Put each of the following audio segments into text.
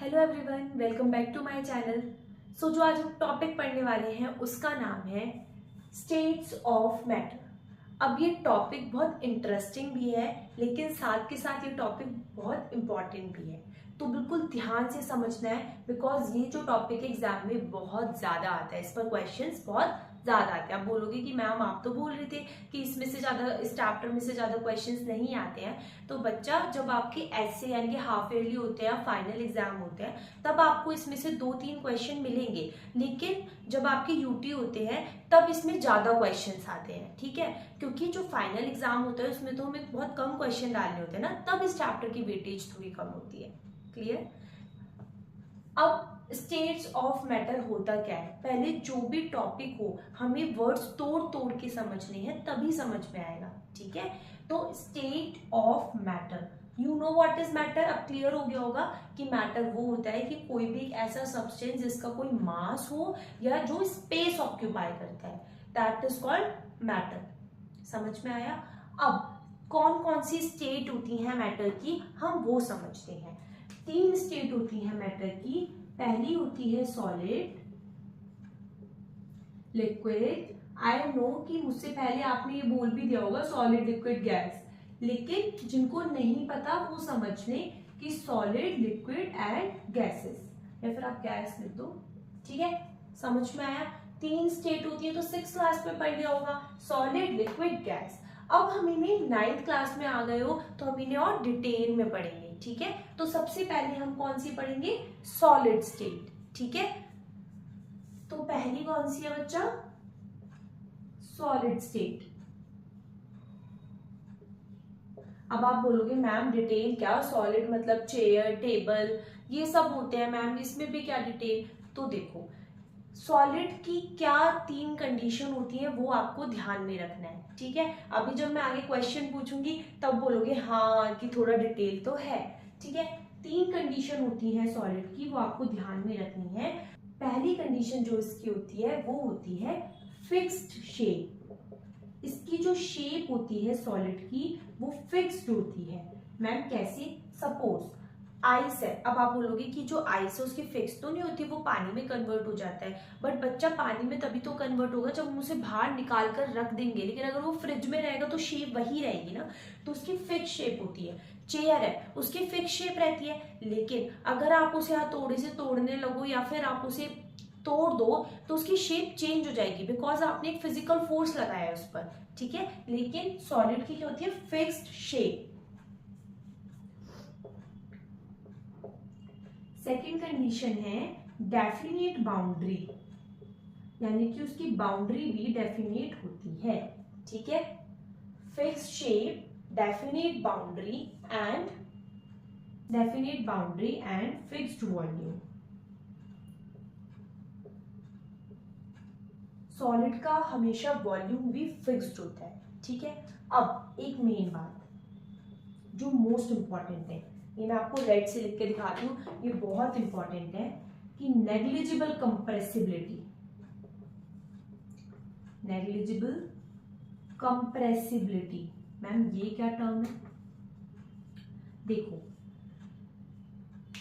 Hello everyone, welcome back to my channel. जो आज हम टॉपिक पढ़ने वाले हैं उसका नाम है स्टेट्स ऑफ मैटर। अब ये टॉपिक बहुत इंटरेस्टिंग भी है, लेकिन साथ के साथ ये टॉपिक बहुत इम्पॉर्टेंट भी है, तो बिल्कुल ध्यान से समझना है। बिकॉज ये जो टॉपिक एग्जाम में बहुत ज़्यादा आता है, इस पर क्वेश्चंस बहुत ज़्यादा आते हैं। आप बोलोगे कि मैम आप तो बोल रहे थे कि इसमें से ज़्यादा, इस चैप्टर में से ज़्यादा क्वेश्चंस नहीं आते हैं। तो बच्चा, जब आपके ऐसे यानी कि हाफ ईयरली होते हैं, फाइनल एग्जाम होते हैं, तब आपको इसमें से 2-3 क्वेश्चन मिलेंगे। लेकिन जब आपके यूटी होते हैं तब इसमें ज़्यादा क्वेश्चंस आते हैं, ठीक है। क्योंकि जो फाइनल एग्जाम होता है उसमें तो हमें बहुत कम क्वेश्चन डालने होते हैं ना, तब इस चैप्टर की वेटेज थोड़ी कम होती है। क्लियर। अब स्टेट्स ऑफ मैटर होता क्या है, पहले जो भी टॉपिक हो हमें वर्ड्स तोड़ तोड़ के समझने हैं, तभी समझ में आएगा, ठीक है। तो state of matter, you know what is matter. अब क्लियर हो गया होगा कि मैटर वो होता है कि कोई भी एक ऐसा सब्सटेंस जिसका कोई मास हो या जो स्पेस ऑक्यूपाई करता है, दैट इज कॉल्ड मैटर। समझ में आया। अब कौन कौन सी स्टेट होती है मैटर की, हम वो समझते हैं। 3 स्टेट होती है मैटर की। पहली होती है सॉलिड, लिक्विड। आई नो कि मुझसे पहले आपने ये बोल भी दिया होगा सॉलिड, लिक्विड, गैस, लेकिन जिनको नहीं पता वो समझ लें कि सॉलिड, लिक्विड एंड गैसेस, या फिर आप गैस लिख दो, ठीक है। समझ में आया। 3 स्टेट होती है, तो 6th क्लास में पढ़ लिया होगा, सॉलिड, लिक्विड, गैस। अब हम इन्हें 9th क्लास में आ गए हो तो हम इन्हें और डिटेल में पढ़ेंगे, ठीक है। तो सबसे पहले हम कौन सी पढ़ेंगे, सॉलिड स्टेट, ठीक है। तो पहली कौन सी है बच्चा, सॉलिड स्टेट। अब आप बोलोगे मैम डिटेल क्या, सॉलिड मतलब चेयर, टेबल, ये सब होते हैं मैम, इसमें भी क्या डिटेल। तो देखो, सॉलिड की क्या 3 कंडीशन होती है वो आपको ध्यान में रखना है, ठीक है। अभी जब मैं आगे क्वेश्चन पूछूंगी तब बोलोगे हाँ कि थोड़ा डिटेल तो है, ठीक है। 3 कंडीशन होती है सॉलिड की, वो आपको ध्यान में रखनी है। पहली कंडीशन जो इसकी होती है वो होती है फिक्स्ड शेप। इसकी जो शेप होती है सॉलिड की वो फिक्स्ड होती है। मैम कैसे, सपोज आइस है। अब आप बोलोगे कि जो आइस है उसकी फिक्स तो नहीं होती, वो पानी में कन्वर्ट हो जाता है। बट बच्चा, पानी में तभी तो कन्वर्ट होगा जब हम उसे बाहर निकाल कर रख देंगे, लेकिन अगर वो फ्रिज में रहेगा तो शेप वही रहेगी ना, तो उसकी फिक्स शेप होती है। चेयर है, उसकी फिक्स शेप रहती है, लेकिन अगर आप उसे हथौड़े से तोड़ने लगो या फिर आप उसे तोड़ दो तो उसकी शेप चेंज हो जाएगी, बिकॉज आपने एक फिजिकल फोर्स लगाया है उस पर, ठीक है। लेकिन सॉलिड की क्या होती है, फिक्स्ड शेप। सेकेंड कंडीशन है डेफिनेट बाउंड्री, यानी कि उसकी बाउंड्री भी डेफिनेट होती है, ठीक है। Fixed shape, definite boundary and fixed volume. Solid का हमेशा वॉल्यूम भी फिक्स्ड होता है, ठीक है। अब एक मेन बात जो मोस्ट इंपॉर्टेंट है, ये मैं आपको रेड से लिख के दिखाती हूँ, ये बहुत इंपॉर्टेंट है कि negligible compressibility. Negligible compressibility, ma'am ये क्या टर्म है। देखो,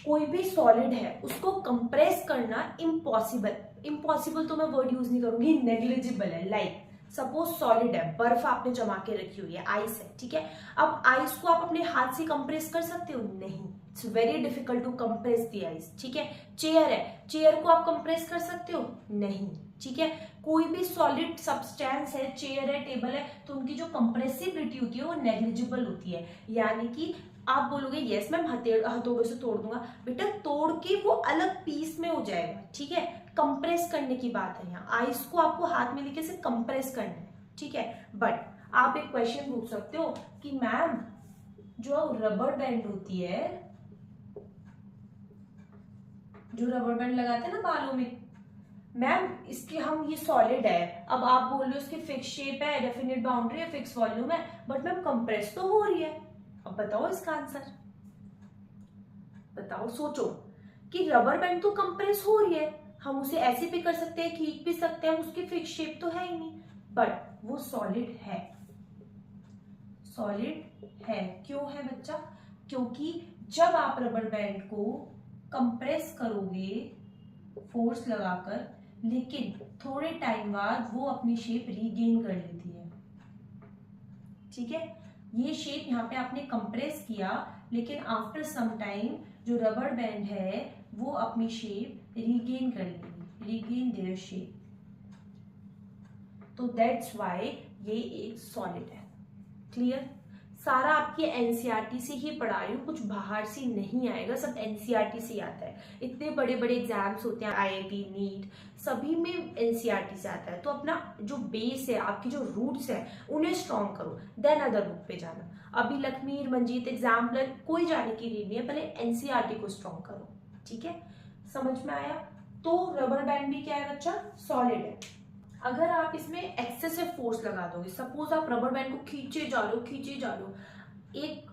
कोई भी सॉलिड है उसको कंप्रेस करना इम्पॉसिबल। इम्पॉसिबल तो मैं वर्ड यूज नहीं करूंगी, नेग्लिजिबल है। लाइक सपोज सॉलिड है, बर्फ आपने जमा के रखी हुई है, आइस है, ठीक है। अब आइस को आप अपने हाथ से कंप्रेस कर सकते हो, नहीं, it's very difficult to compress the ice, ठीक है। चेयर है, चेयर को आप कंप्रेस कर सकते हो, नहीं, ठीक है। कोई भी सॉलिड सब्सटेंस है, चेयर है, टेबल है, तो उनकी जो कंप्रेसिबिलिटी होती है वो नेग्लिजिबल होती है। यानी कि आप बोलोगे यस मैम हथौड़ों से तोड़ दूंगा, बेटा तोड़ के वो अलग पीस में हो जाएगा, ठीक है। कंप्रेस करने की बात है यहाँ, आइस को आपको हाथ में लेके से कंप्रेस करना है, ठीक है। बट आप एक क्वेश्चन पूछ सकते हो कि मैम जो रबर बैंड होती है, जो रबर बैंड लगाते हैं ना बालों में, मैम इसकी हम ये सॉलिड है, अब आप बोल रहे हो इसकी फिक्स शेप है, डेफिनेट बाउंड्री है, फिक्स वॉल्यूम है, बट मैम कंप्रेस तो हो रही है। अब बताओ इसका आंसर, बताओ, सोचो कि रबर बैंड तो कंप्रेस हो रही है, हम उसे ऐसे भी कर सकते हैं, खींच भी सकते हैं, उसकी फिक्स शेप तो है ही नहीं, बट वो सॉलिड है। सॉलिड है, क्यों है बच्चा, क्योंकि जब आप रबर बैंड को कंप्रेस करोगे फोर्स लगाकर, लेकिन थोड़े टाइम बाद वो अपनी शेप रीगेन कर लेती है। ठीक है, ये शेप यहाँ पे आपने कंप्रेस किया, लेकिन आफ्टर सम टाइम जो रबर बैंड है वो अपनी शेप रीगेन कर लेगी, रीगेन देयर शेप। तो दैट्स व्हाई ये एक सॉलिड है। क्लियर? सारा आपके एनसीईआरटी से ही पढ़ा रही हूँ, कुछ बाहर से नहीं आएगा, सब एनसीईआरटी से आता है। इतने बड़े बड़े एग्जाम्स होते हैं, आईआईटी, नीट, सभी में एनसीईआरटी से आता है। तो अपना जो बेस है, आपकी जो रूट्स है, उन्हें स्ट्रॉन्ग करो, देन अदर बुक पे जाना। अभी लक्ष्मीर, मंजीत, एग्जाम्पलर कोई जाने की रीड नहीं है, पहले एनसीईआरटी को स्ट्रॉन्ग करो। ठीक है, समझ में आया? तो रबर बैंड भी क्या है बच्चा? सॉलिड है। अगर आप इसमें एक्सेसिव फोर्स लगा दोगे, सपोज आप रबर बैंड को खींचे जा रहे हो, एक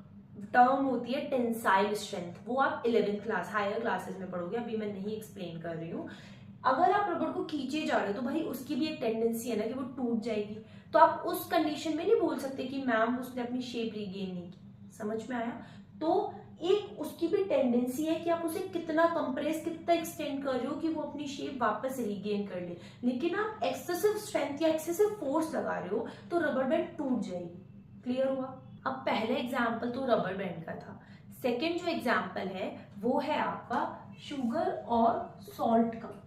टर्म होती है टेंसाइल स्ट्रेंथ, वो आप 11th क्लास हायर क्लासेस में पढ़ोगे, अभी मैं नहीं एक्सप्लेन कर रही हूँ। अगर आप रबर को खींचे जा रहे हो तो भाई उसकी भी एक टेंडेंसी है ना कि वो टूट जाएगी। तो आप उस कंडीशन में नहीं बोल सकते कि मैम उसने अपनी शेप रीगेन नहीं की। समझ में आया? तो एक उसकी भी टेंडेंसी है कि आप उसे कितना कंप्रेस, कितना एक्सटेंड कर रहे हो कि वो अपनी शेप वापस रीगेन कर ले। लेकिन आप एक्सेसिव स्ट्रेंथ या एक्सेसिव फोर्स लगा रहे हो तो रबर बैंड टूट जाएगी। क्लियर हुआ? अब पहला एग्जाम्पल तो रबर बैंड का था। सेकेंड जो एग्जाम्पल है वो है आपका शुगर और सॉल्ट का।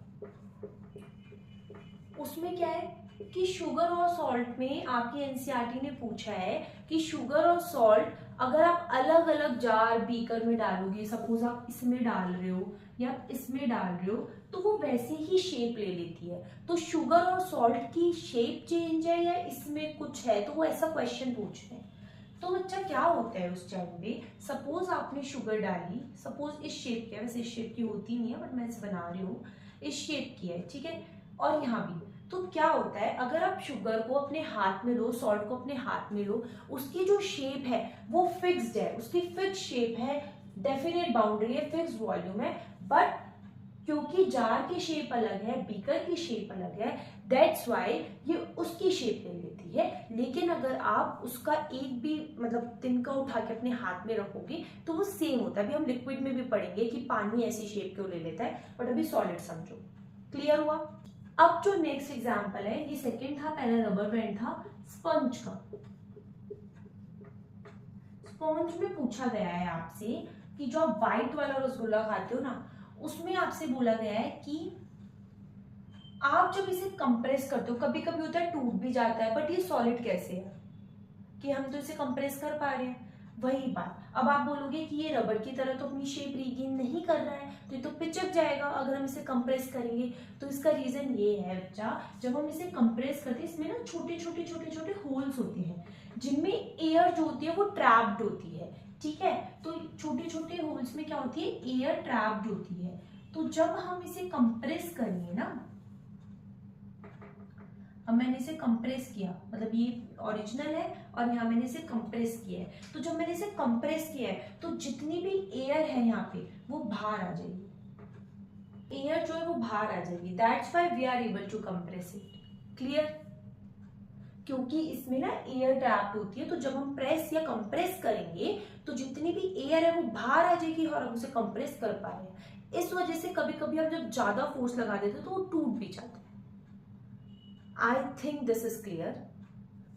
उसमें क्या है कि शुगर और सॉल्ट में आपकी एनसीईआरटी ने पूछा है कि शुगर और सॉल्ट अगर आप अलग अलग जार बीकर में डालोगे, सपोज आप इसमें डाल रहे हो या इसमें डाल रहे हो, तो वो वैसे ही शेप ले लेती है। तो शुगर और सॉल्ट की शेप चेंज है या इसमें कुछ है, तो वो ऐसा क्वेश्चन पूछ रहे हैं। तो बच्चा क्या होता है उस टाइम पे, सपोज आपने शुगर डाली, सपोज इस शेप की है, वैसे इस शेप की होती नहीं है बट मैं इसे बना रही हूँ, इस शेप की है। ठीक है, और यहाँ भी तो क्या होता है, अगर आप शुगर को अपने हाथ में लो, सॉल्ट को अपने हाथ में लो, उसकी जो शेप है वो फिक्स्ड है, उसकी फिक्स शेप है, डेफिनेट बाउंड्री है, फिक्स वॉल्यूम है। बट क्योंकि जार की शेप अलग है, बीकर की शेप अलग है, दैट्स वाई ये उसकी शेप ले लेती है। लेकिन अगर आप उसका एक भी मतलब तिनका उठा के अपने हाथ में रखोगे तो वो सेम होता है। अभी हम लिक्विड में भी पढ़ेंगे कि पानी ऐसी शेप क्यों ले लेता है, बट अभी सॉलिड समझो। क्लियर हुआ? अब जो नेक्स्ट एग्जांपल है, ये सेकंड था, पहला रबर बैंड था, स्पंज का। स्पंज में पूछा गया है आपसे कि जो आप व्हाइट वाला रसगुल्ला खाते हो ना, उसमें आपसे बोला गया है कि आप जब इसे कंप्रेस करते हो, कभी कभी होता है टूट भी जाता है, बट ये सॉलिड कैसे है कि हम तो इसे कंप्रेस कर पा रहे हैं। वही बात, अब आप बोलोगे कि ये रबर की तरह तो अपनी शेप रीगेन नहीं कर रहा है, तो ये तो पिचक जाएगा अगर हम इसे कंप्रेस करेंगे। तो इसका रीजन ये है बच्चा, जब हम इसे कंप्रेस करते हैं इसमें ना छोटे छोटे छोटे छोटे होल्स होते हैं जिनमें एयर जो होती है वो ट्रैप्ड होती है। ठीक है, तो छोटे छोटे होल्स में क्या होती है, एयर ट्रैप्ड होती है। तो जब हम इसे कंप्रेस करेंगे ना, अब मैंने इसे कंप्रेस किया, मतलब ये ओरिजिनल है और यहाँ मैंने इसे कंप्रेस किया है, तो जब मैंने इसे कंप्रेस किया है तो जितनी भी एयर है यहाँ पे वो बाहर आ जाएगी, एयर जो है वो बाहर आ जाएगी। That's why we are able to compress it. Clear? क्योंकि इसमें ना एयर ट्रैप्ड होती है, तो जब हम प्रेस या कंप्रेस करेंगे तो जितनी भी एयर है वो बाहर आ जाएगी और हम उसे कंप्रेस कर पा रहे हैं। इस वजह से कभी कभी हम जब ज्यादा फोर्स लगा देते हैं तो वो टूट भी जाता है। I think this is clear.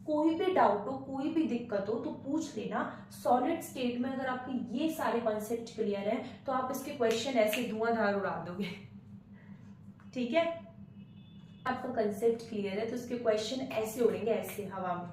कोई भी डाउट हो, कोई भी दिक्कत हो तो पूछ लेना। सॉलिड स्टेट में अगर आपके ये सारे कॉन्सेप्ट क्लियर हैं तो आप इसके क्वेश्चन ऐसे धुआंधार उड़ा दोगे। ठीक है, आपका कंसेप्ट क्लियर है तो इसके क्वेश्चन ऐसे उड़ेंगे, ऐसे हवा में।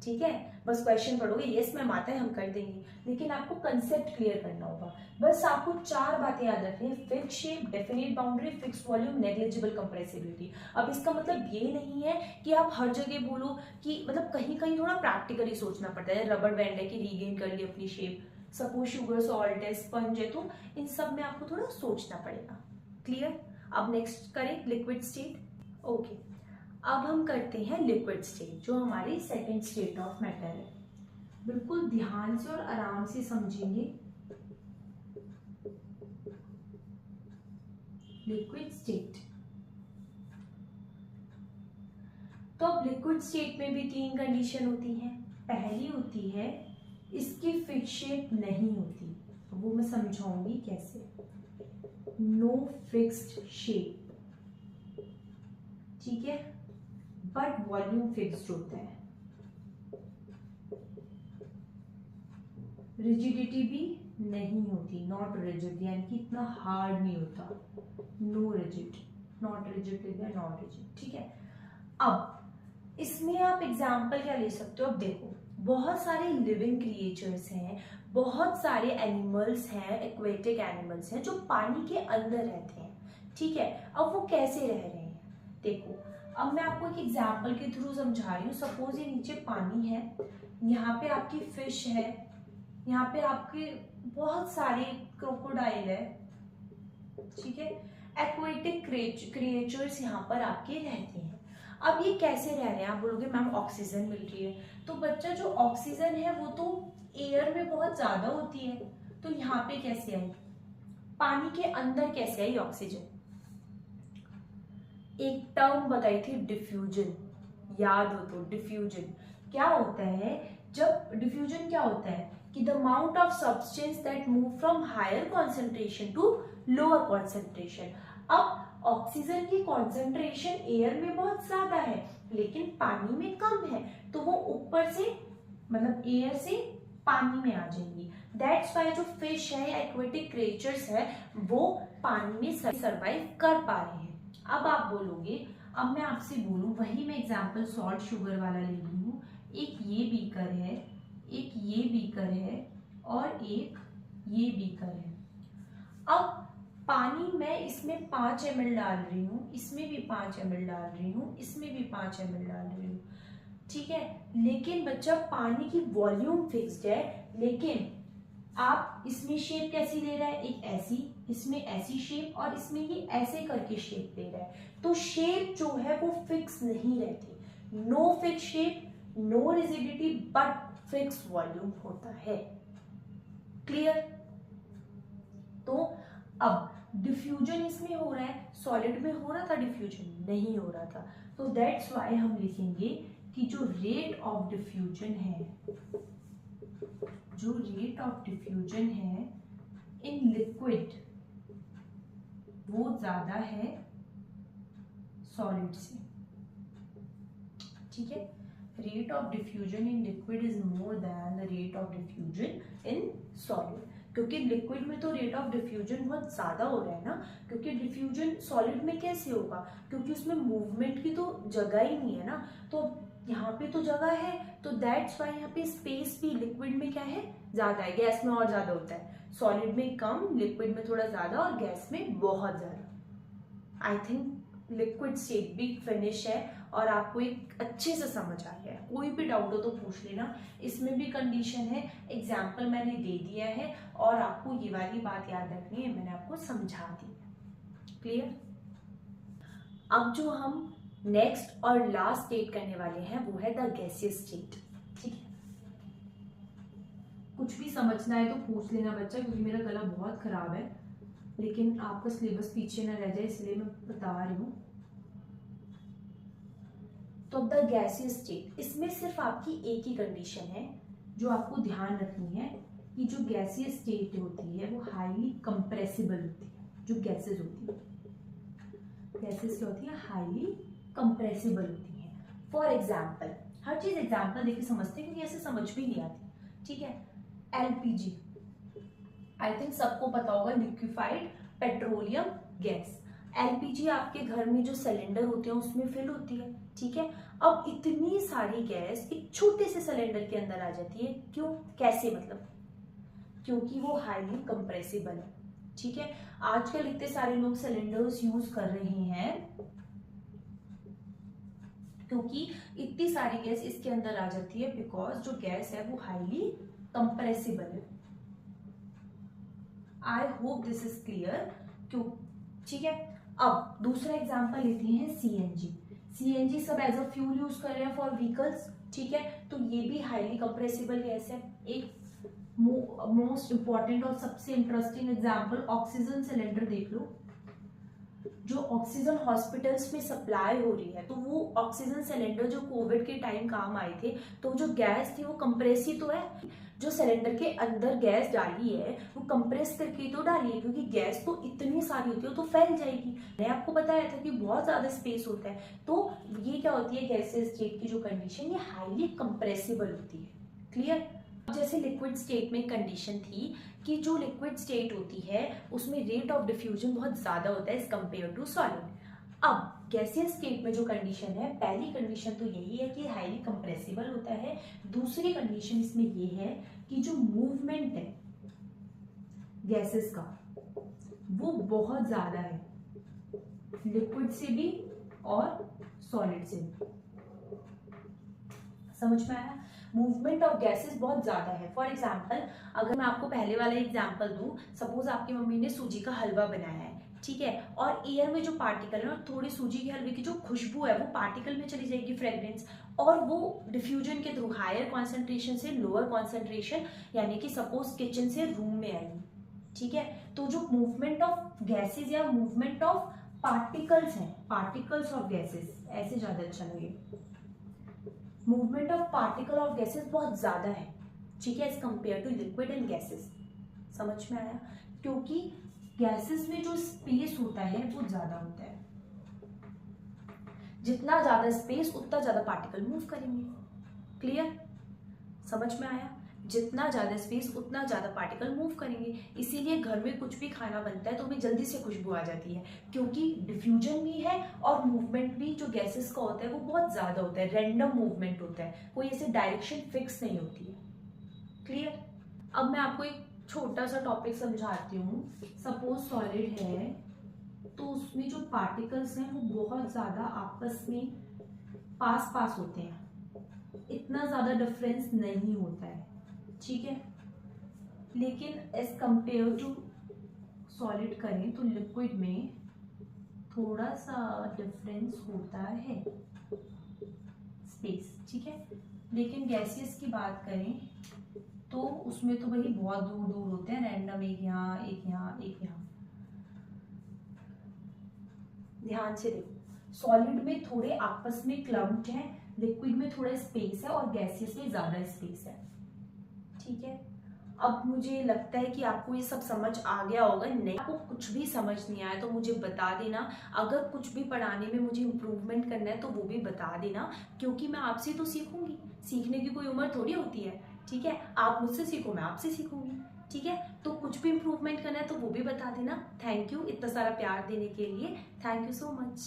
ठीक है, बस क्वेश्चन पढ़ोगे, यस मैम आता है, हम कर देंगे, लेकिन आपको कंसेप्ट क्लियर करना होगा। बस आपको 4 बातें याद रखनी है, fix shape, definite boundary, fix volume, negligible compressibility. अब इसका मतलब ये नहीं है कि आप हर जगह बोलो कि, मतलब कहीं कहीं थोड़ा प्रैक्टिकली सोचना पड़ता है। रबर बैंड है कि रीगेन कर ली अपनी शेप, सपोज शुगर, सॉल्ट है, स्पंज है, तो इन सब में आपको थोड़ा सोचना पड़ेगा। क्लियर? अब नेक्स्ट करें लिक्विड स्टेट। ओके, अब हम करते हैं लिक्विड स्टेट, जो हमारी सेकेंड स्टेट ऑफ मैटर है। बिल्कुल ध्यान से और आराम से समझेंगे। लिक्विड स्टेट, तो अब लिक्विड स्टेट में भी 3 कंडीशन होती हैं। पहली होती है इसकी फिक्स शेप नहीं होती, तो वो मैं समझाऊंगी कैसे। नो फिक्स्ड शेप, ठीक है, बट वॉल्यूम फिक्स्ड होता है। रिजिडिटी भी नहीं होती, नॉट रिजिड, यानी कि इतना हार्ड नहीं होता, नो रिजिड, नॉट रिजिड या नॉट रिजिड, ठीक है। अब इसमें आप एग्जाम्पल क्या ले सकते हो, अब देखो बहुत सारे लिविंग क्रिएचर्स हैं, बहुत सारे एनिमल्स हैं, एक्वेटिक एनिमल्स हैं जो पानी के अंदर रहते हैं, ठीक है। अब वो कैसे रह रहे हैं, देखो अब मैं आपको एक एग्जाम्पल के थ्रू समझा रही हूँ। सपोज ये नीचे पानी है, यहाँ पे आपकी फिश है, यहाँ पे आपके बहुत सारे क्रोकोडाइल है, ठीक है, एक्वेटिक क्रिएचर्स यहाँ पर आपके रहते हैं। अब ये कैसे रह रहे हैं, आप बोलोगे मैम ऑक्सीजन मिल रही है, तो बच्चा जो ऑक्सीजन है वो तो एयर में बहुत ज्यादा होती है, तो यहाँ पे कैसे आई, पानी के अंदर कैसे आई ऑक्सीजन। एक टर्म बताई थी डिफ्यूजन, याद हो तो, डिफ्यूजन क्या होता है, जब डिफ्यूजन क्या होता है कि the amount of substance that move from higher concentration to lower concentration. अब ऑक्सीजन की कॉन्सेंट्रेशन एयर में बहुत ज्यादा है लेकिन पानी में कम है, तो वो ऊपर से मतलब एयर से पानी में आ जाएंगी। दैट्स वाई जो फिश है या एक्वेटिक क्रिएचर्स है वो पानी में सर्वाइव कर पा रहे हैं। अब आप बोलोगे, अब मैं आपसे बोलूं, वही मैं एग्जांपल सॉल्ट शुगर वाला ले रही हूँ, एक ये बीकर है, एक ये बीकर है और एक ये बीकर है। अब पानी मैं इसमें 5 ml डाल रही हूँ, इसमें भी 5 ml डाल रही हूँ, इसमें भी 5 ml डाल रही हूँ, ठीक है, लेकिन बच्चा पानी की वॉल्यूम फिक्स्ड है, लेकिन आप इसमें शेप कैसी ले रहा है, एक ऐसी, इसमें ऐसी शेप और इसमें ये ऐसे करके शेप ले रहा है, तो शेप जो है वो फिक्स नहीं रहती। No fix shape, no rigidity, but fix volume होता है। क्लियर। तो अब डिफ्यूजन इसमें हो रहा है, सॉलिड में हो रहा था डिफ्यूजन, नहीं हो रहा था, तो दैट्स वाई हम लिखेंगे कि जो रेट ऑफ डिफ्यूजन है, जो रेट ऑफ डिफ्यूजन है इन लिक्विड वो ज्यादा है सॉलिड से, ठीक है। Rate of diffusion in liquid is more than the rate of diffusion in solid, क्योंकि लिक्विड में तो रेट ऑफ डिफ्यूजन बहुत ज्यादा हो रहा है ना, क्योंकि डिफ्यूजन सॉलिड में कैसे होगा, क्योंकि उसमें मूवमेंट की तो जगह ही नहीं है ना, तो यहाँ पे तो जगह है, तो दैट्स वाई यहाँ पे स्पेस भी लिक्विड में क्या है, ज्यादा है, गैस में और ज्यादा होता है, सॉलिड में कम, लिक्विड में थोड़ा ज्यादा और गैस में बहुत ज्यादा। आई थिंक लिक्विड स्टेट भी फिनिश है और आपको एक अच्छे से समझ आ गया है। कोई भी डाउट हो तो पूछ लेना, इसमें भी कंडीशन है, एग्जाम्पल मैंने दे दिया है और आपको ये वाली बात याद रखनी है, मैंने आपको समझा दी। क्लियर। अब जो हम नेक्स्ट और लास्ट स्टेट करने वाले हैं वो है द गैसियस स्टेट, ठीक है। कुछ भी समझना है तो पूछ लेना बच्चा, क्योंकि मेरा गला बहुत खराब है, लेकिन आपका सिलेबस पीछे ना रह जाए इसलिए मैं बता रही हूँ। तो द गैसियस स्टेट, इसमें सिर्फ आपकी एक ही कंडीशन है जो आपको ध्यान रखनी है कि जो गैसियस स्टेट होती है वो हाईली कंप्रेसिबल होती है। जो गैसेस होती है, गैसेस क्या होती है, हाईली कंप्रेसिबल होती है। फॉर एग्जाम्पल, हर चीज एग्जाम्पल देके समझते हैं क्योंकि ऐसे समझ भी नहीं आती, ठीक है। एलपीजी, आई थिंक सबको पता होगा, लिक्विफाइड पेट्रोलियम गैस। एलपीजी आपके घर में जो सिलेंडर होते हैं उसमें फिल होती है, ठीक है। अब इतनी सारी गैस एक छोटे से सिलेंडर के अंदर आ जाती है, क्यों, कैसे, मतलब क्योंकि वो हाईली कंप्रेसिबल है, ठीक है। आजकल इतने सारे लोग सिलेंडर्स यूज कर रहे हैं क्योंकि इतनी सारी गैस इसके अंदर आ जाती है, बिकॉज जो गैस है वो हाईली कंप्रेसिबल है। I hope this is clear, क्यों, ठीक है। अब दूसरा एग्जांपल लेते हैं सीएनजी। सीएनजी सब एज अ फ्यूल यूज कर रहे हैं फॉर व्हीकल्स, ठीक है, तो ये भी हाईली कंप्रेसिबल गैस है। एक मोस्ट इंपॉर्टेंट और सबसे इंटरेस्टिंग एग्जांपल ऑक्सीजन सिलेंडर देख लो। जो जो ऑक्सीजन हॉस्पिटल्स में सप्लाई हो रही है, तो वो ऑक्सीजन सिलेंडर जो कोविड के टाइम काम आए थे, तो जो गैस थी वो कंप्रेस ही तो है। जो सिलेंडर के अंदर गैस डाली है वो कंप्रेस करके तो डाली है, क्योंकि गैस तो इतनी सारी होती है तो फैल जाएगी। मैंने आपको बताया था कि बहुत ज्यादा स्पेस होता है, तो ये क्या होती है, गैसियस स्टेट की जो कंडीशन ये हाईली कंप्रेसिबल होती है। क्लियर। जैसे लिक्विड स्टेट में कंडीशन थी कि जो लिक्विड स्टेट होती है उसमें रेट ऑफ डिफ्यूजन बहुत ज्यादा होता है एज कंपेयर टू सॉलिड। अब गैसियस स्टेट में जो कंडीशन है, पहली कंडीशन तो यही है कि हाईली कंप्रेसिबल होता है। दूसरी कंडीशन इसमें ये है कि जो मूवमेंट है गैसेस का वो बहुत ज्यादा है, लिक्विड से भी और सॉलिड से भी। समझ में आया? मूवमेंट ऑफ गैसेस बहुत ज्यादा है। फॉर एग्जाम्पल, अगर मैं आपको पहले वाला एग्जाम्पल दूं, सपोज आपकी मम्मी ने सूजी का हलवा बनाया है, ठीक है, और एयर में जो पार्टिकल है और थोड़ी सूजी के हलवे की जो खुशबू है वो पार्टिकल में चली जाएगी, फ्रेग्रेंस, और वो डिफ्यूजन के थ्रू हायर कॉन्सेंट्रेशन से लोअर कॉन्सेंट्रेशन, यानी कि सपोज किचन से रूम में आएगी। ठीक है, तो जो मूवमेंट ऑफ गैसेस या मूवमेंट ऑफ पार्टिकल्स हैं, पार्टिकल्स ऑफ गैसेस, ऐसे ज्यादा अच्छा लगे, movement of particle of gases बहुत ज्यादा है, ठीक है, as compare to liquid and gases. समझ में आया? क्योंकि गैसेस में जो स्पेस होता है वो ज्यादा होता है, जितना ज्यादा स्पेस उतना ज्यादा पार्टिकल मूव करेंगे। क्लियर? समझ में आया? जितना ज्यादा स्पेस उतना ज्यादा पार्टिकल मूव करेंगे। इसीलिए घर में कुछ भी खाना बनता है तो हमें जल्दी से खुशबू आ जाती है, क्योंकि डिफ्यूजन भी है और मूवमेंट भी जो गैसेस का होता है वो बहुत ज्यादा होता है, रैंडम मूवमेंट होता है, कोई ऐसे डायरेक्शन फिक्स नहीं होती है। क्लियर? अब मैं आपको एक छोटा सा टॉपिक समझाती हूँ। सपोज सॉलिड है तो उसमें जो पार्टिकल्स हैं वो बहुत ज्यादा आपस में पास पास होते हैं, इतना ज्यादा डिफरेंस नहीं होता है, ठीक है, लेकिन एज कंपेयर टू सॉलिड करें तो लिक्विड में थोड़ा सा डिफरेंस होता है, स्पेस, ठीक है, लेकिन गैसियस की बात करें तो उसमें तो भाई बहुत दूर दूर होते हैं, रैंडम, एक यहाँ एक यहाँ एक यहाँ। ध्यान से देखो, सॉलिड में थोड़े आपस में क्लम्प्ड है, लिक्विड में थोड़ा स्पेस है और गैसियस में ज्यादा स्पेस है। ठीक है, अब मुझे लगता है कि आपको ये सब समझ आ गया होगा। नहीं, आपको कुछ भी समझ नहीं आया तो मुझे बता देना। अगर कुछ भी पढ़ाने में मुझे इम्प्रूवमेंट करना है तो वो भी बता देना, क्योंकि मैं आपसे तो सीखूंगी, सीखने की कोई उम्र थोड़ी होती है। ठीक है, आप मुझसे सीखो, मैं आपसे सीखूंगी। ठीक है, तो कुछ भी इम्प्रूवमेंट करना है तो वो भी बता देना। थैंक यू इतना सारा प्यार देने के लिए। Thank you so much.